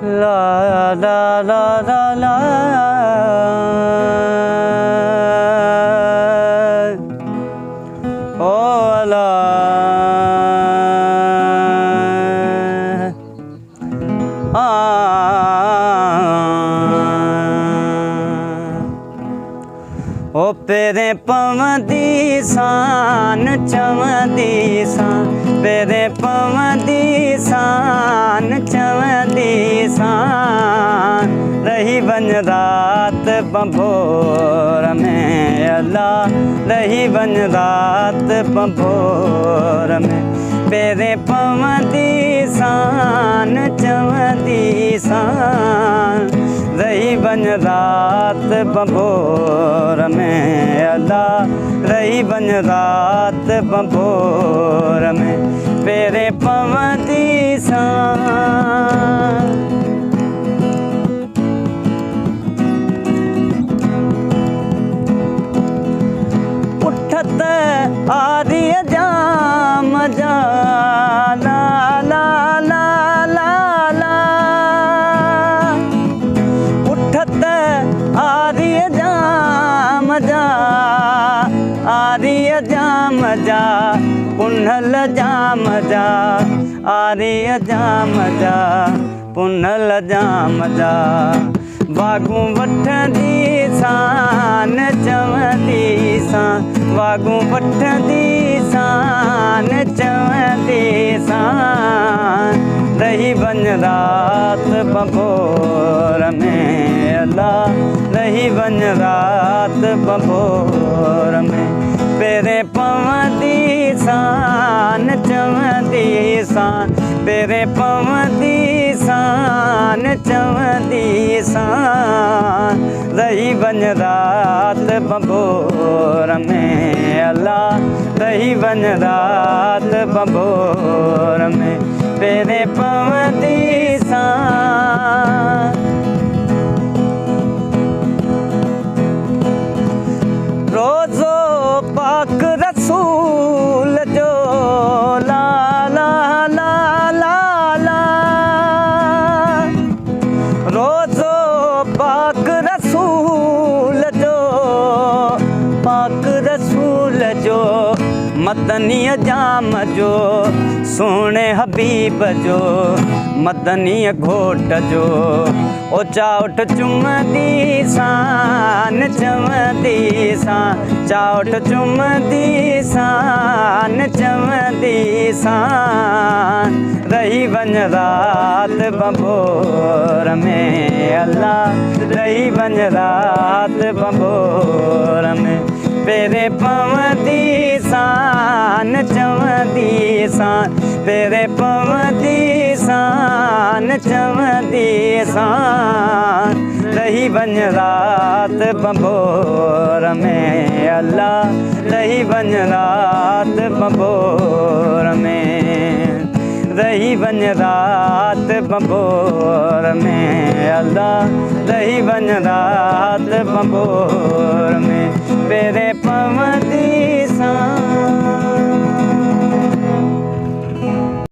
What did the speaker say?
ला ला ला ला ला ओ ला ओ पेरे पवंदी सान चवंदी सान पेरे पवंदी सान चवंदी सान रही बन रात बंभोर में अल्लाह रही बन रात बंभोर में पेरे पवंदी सान चवंदी सान रही बन रात बंभोर में अल्लाह रही बन रात बंभोर में पेरे पवंदी सान उठत आदि जाम जा ला ला ला ला ला उठत आर्य जाम जा आर्य जाम जा पुनल जाम जा आर्य जाम जा पुनल जाम जा वागू वठंदी सान चवंदी सान वागू वठंदी सान चवंदी सान रही बन रात बंभोर में अल्लाह रही बन रात बंभोर में पेरे पवंदी सान चवंदी सान पेरे पवंदी सान चवंदी सान रही बन रात बंभोर में अल्लाह रही बन रात बंभोर में पेरे पवंदी सान रोज़ो पाक रसूल जो ला ला ला ला ला रोज़ो पाक रसूल जो पाक रसूल जो मदनी जाम जो सोने हबीब जो मदनी घोट जो ओ चाउठ चुमदी सान चवंदी सान चाउठ चुमदी सान चवंदी सान रही बन रात बंभोर में अल्लाह रही बन रात बंभोर में पेरे पवंदी सान चवंदी सान पेरे पवंदी सान चवंदी सान रही बन रात बंभोर में अल्लाह रही बन रात बंभोर में रही बन रात बंभोर में अल्लाह रही बन रात बंभोर में पेरे पवंदी सान